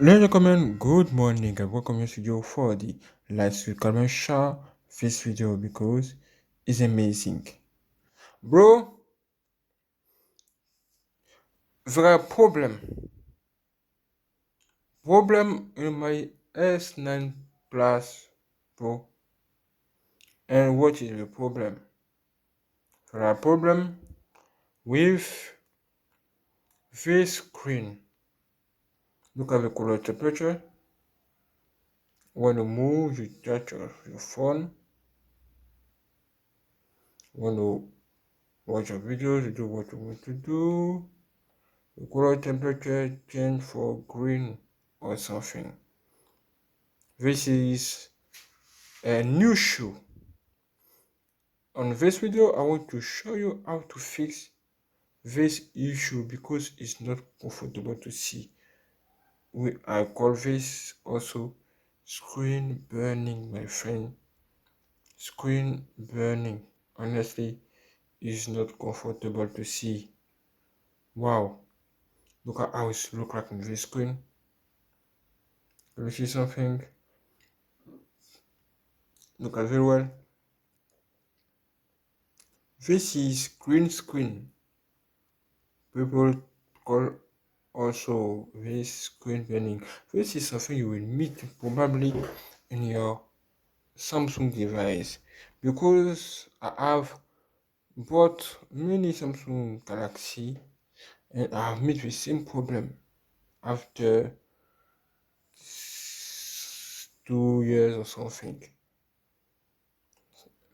Ladies and gentlemen, good morning and welcome to studio for the live comment share this video because it's amazing. Bro, there are problem in my S9 Plus Pro. And what is the problem? There are problem with this screen. Look at the color temperature. When you move, you touch your phone. When you watch your videos, you do what you want to do. The color temperature change for green or something. This is a new issue. On this video, I want to show you how to fix this issue because it's not comfortable to see. I call this also screen burning, my friend. Screen burning, honestly, is not comfortable to see. Wow, look at how it looks like on this screen. Can you see something? Look at very well. This is green screen. People call also this screen burning. This is something you will meet probably in your Samsung device because I have bought many Samsung Galaxy and I have met the same problem after 2 years or something.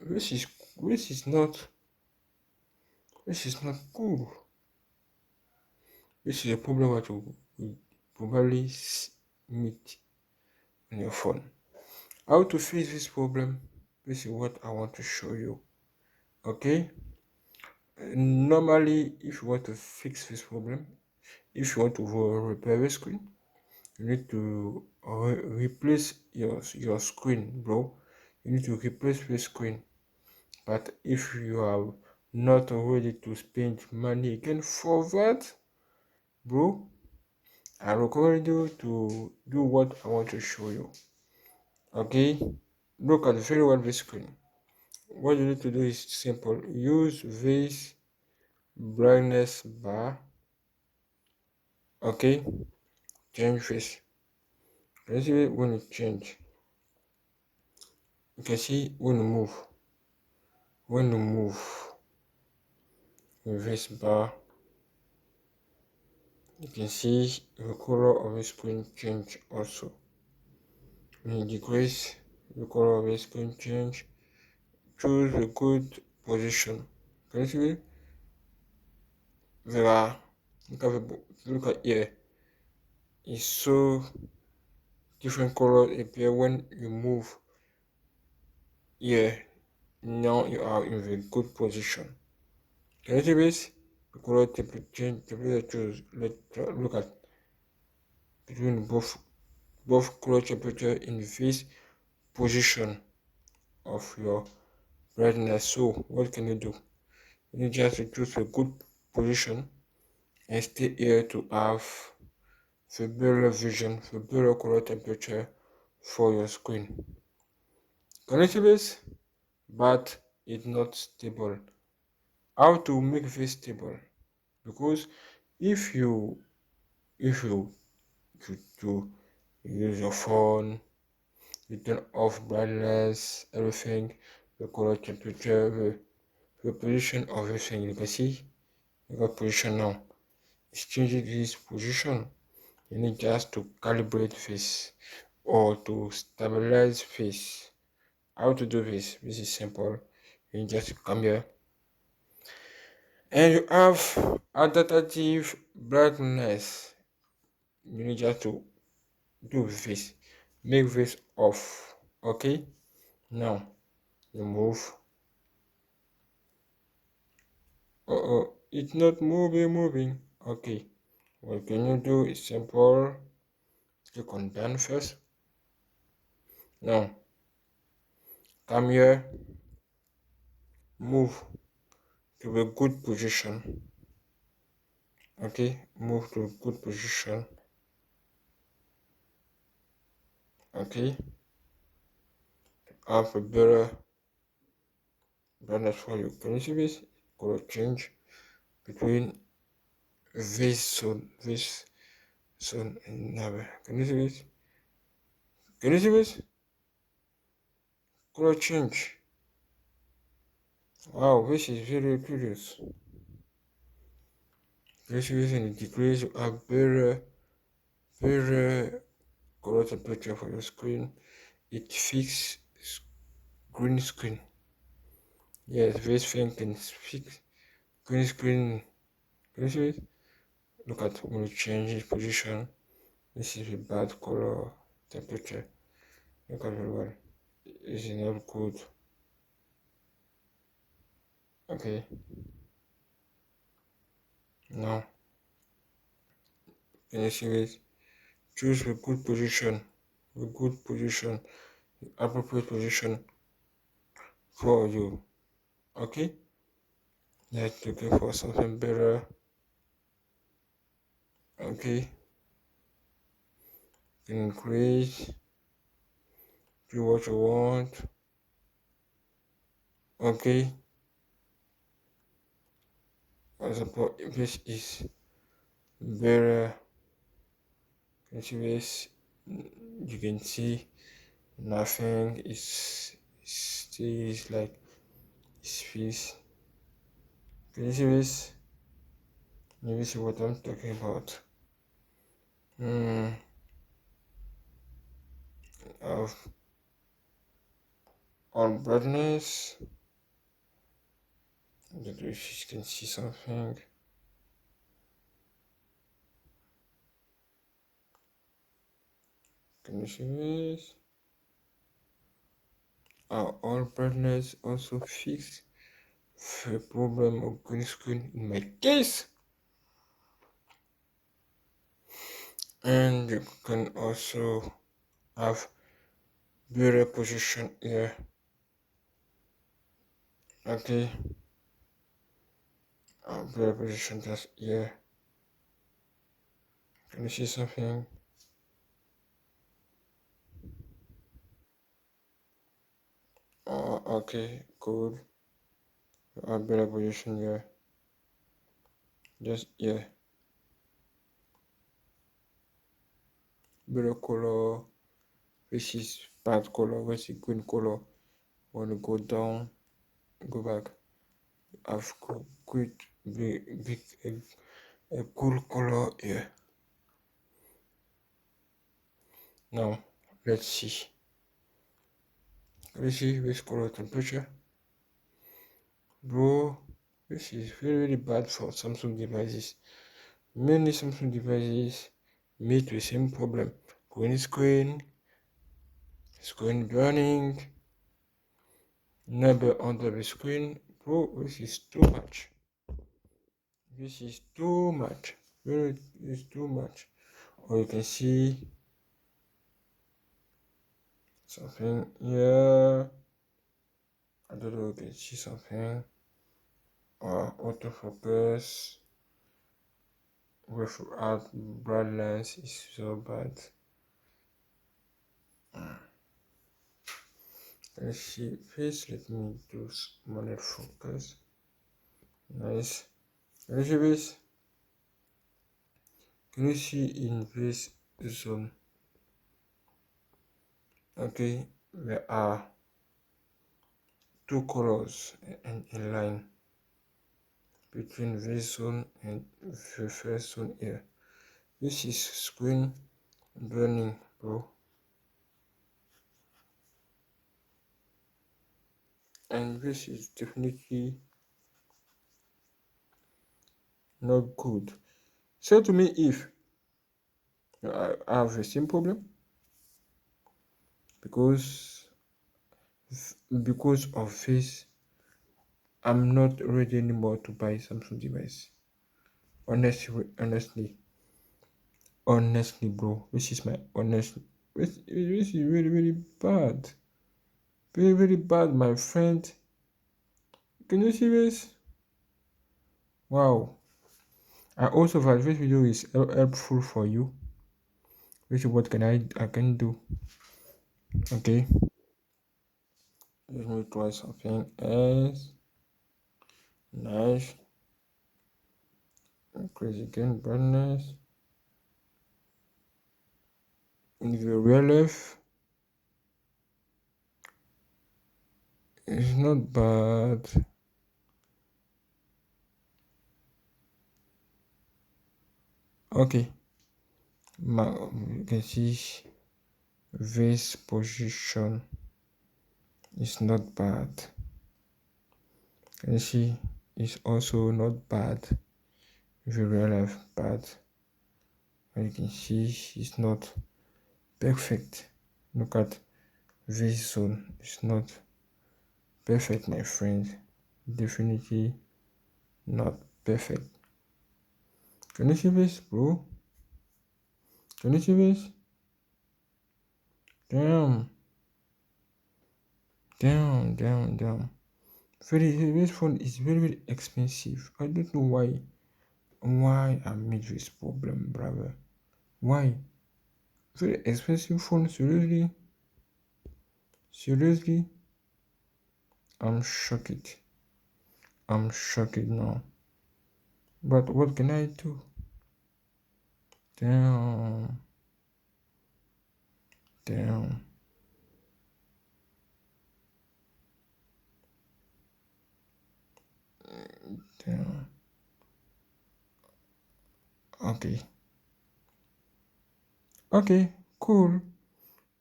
This is this is not this is not cool. This is a problem that you will probably meet on your phone. How to fix this problem? This is what I want to show you. Okay, normally if you want to fix this problem, if you want to repair the screen, you need to replace your screen, bro. You need to replace the screen. But if you are not ready to spend money again for that, bro, I recommend you to do what I want to show you. Okay, look at very well the screen. What you need to do is simple. Use this brightness bar. Okay, change this. Can you see when you change? You can see when you move with this bar, you can see the color of the screen change also. When you decrease, the color of the screen change. Choose a good position. Can you see? There are look at here. It's so different colors appear when you move here. Now you are in a good position. Can you see this? The color temperature choose. Let's look at between both color temperature in this position of your brightness. So what can you do? You need just to choose a good position and stay here to have the better vision, the better color temperature for your screen. Can you see this? But it's not stable. How to make this stable? Because if you if you use your phone, you turn off brightness, everything, the color temperature, the position of everything. You can see you got position now. It's changing this position. You need just to calibrate this or to stabilize this. How to do this? This is simple. You need just to come here and you have adaptive brightness. You need just to do this. Make this off. Okay? Now you move. Oh, it's not moving. Okay. What can you do is simple. Click on done first. Now come here. Move to a good position. Okay, move to a good position. Okay, have a better brightness for you. Can you see this? Color change between this zone and never. Can you see this? Can you see this? Color change. Wow, this is very curious. This is in the degrees you have better color temperature for your screen. It fixes green screen. Yes, this thing can fix green screen. Can you see it? Look at when you change its position. This is a bad color temperature. Look at very well. This is not good. Okay. Now, can you see it? Choose a good position. A good position. Appropriate position for you. Okay? Let's looking for something better. Okay? Increase. Do what you want. Okay? For example, if this is better. Can you see this? You can see nothing is stays like his face. Can you see this? Maybe see what I'm talking about. Of on brightness. I don't know if you can see something. Can you see this? All brightness also fix the problem of green screen in my case. And you can also have better position here. Okay, better position just here. Can you see something? Okay, good. Better position here. Just here. Better color. This is bad color. This is green color. Want to go down, go back. Have good, big, a cool color here. Now, let's see. Let's see this color temperature. Bro, this is very bad for Samsung devices. Many Samsung devices meet the same problem. Green screen burning, never under the screen. Bro, this is too much. This is too much. Really, it's too much. Or you can see something here. I don't know, you can see something. Or autofocus without brightness is so bad. Let's see this. Let me do small focus. Nice. Can you see this? Can you see in this zone? Okay, there are two colors and a line between this zone and the first zone here. This is screen burning, bro. And this is definitely not good. Say to me if I have the same problem because of this, I'm not ready anymore to buy Samsung device. Honestly, bro, this is my honest. This is really, really bad. Very, very bad, my friend. Can you see this? Wow. I also thought this video is helpful for you. Which what can I can do? Okay, let me try something else. Nice. Increase again brightness. In the real life, it's not bad. Okay, you can see this position is not bad. Can you see it's also not bad. If you real life bad, and you can see it's not perfect. Look at this zone. It's not perfect, my friend. Definitely not perfect. Can you see this, bro? Can you see this? Damn. Damn. This phone is very expensive. I don't know why I made this problem, brother. Why? Very expensive phone, seriously. I'm shocked. I'm shocked now. But what can I do? Damn. Damn. Damn. Okay. Okay. Cool.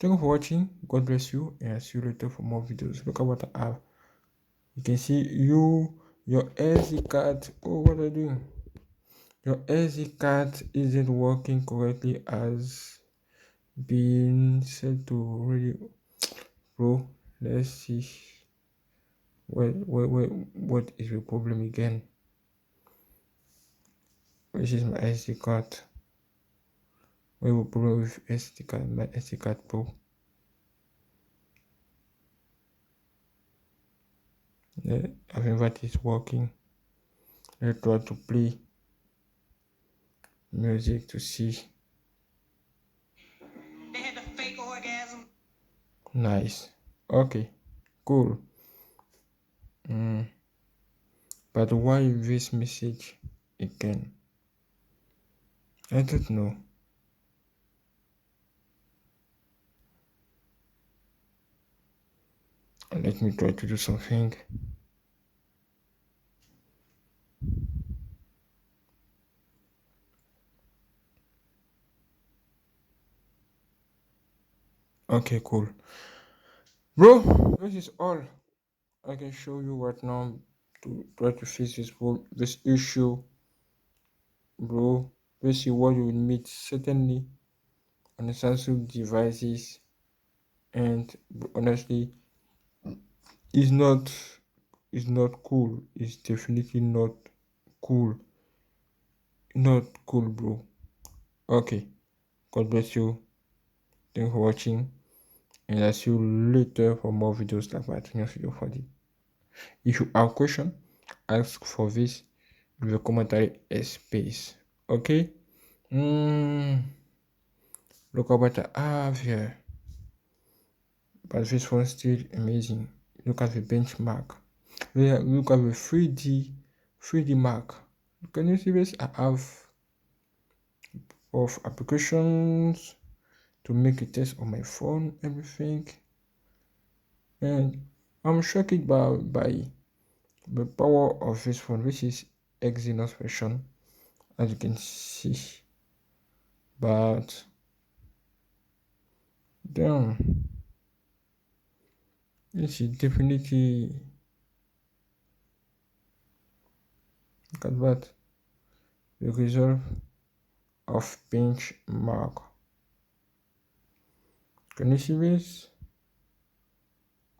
Thank you for watching. God bless you, and I'll see you later for more videos. Look at what I have. You can see your SD card. Oh, what are you doing? Your SD card isn't working correctly as been said to already. Bro, let's see. What is the problem again? Which is my SD card? What is the problem with SD card? My SD card, bro. I think that is working. Let's try to play music to see. They had the fake orgasm. Nice. Okay. Cool. But why this message again? I don't know. Let me try to do something. Okay, cool. Bro, this is all I can show you right now to try to fix this issue. Bro, let's see what you will meet certainly on the Samsung devices, and honestly, it's not cool. It's definitely not cool. Not cool, bro. Okay, God bless you. Thanks for watching, and I'll see you later for more videos like my video for the. If you have question, ask for this in the commentary space. Okay. Look at what I have here. But this one's still amazing. Look at the benchmark. Look at the 3D mark. Can you see this? I have of applications to make a test on my phone, everything. And I'm shocked by the power of this phone, which is Exynos version, as you can see. But damn, this is definitely, look at that, the result of benchmark. Can you see this?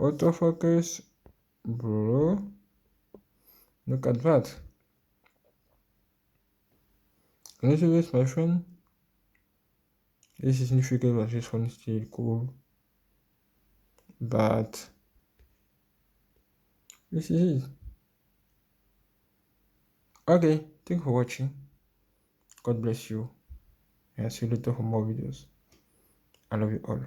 Autofocus, bro. Look at that. Can you see this, my friend? This is significant that this one is still cool. But this is it. Okay, thank you for watching. God bless you. And I'll see you later for more videos. I love you all.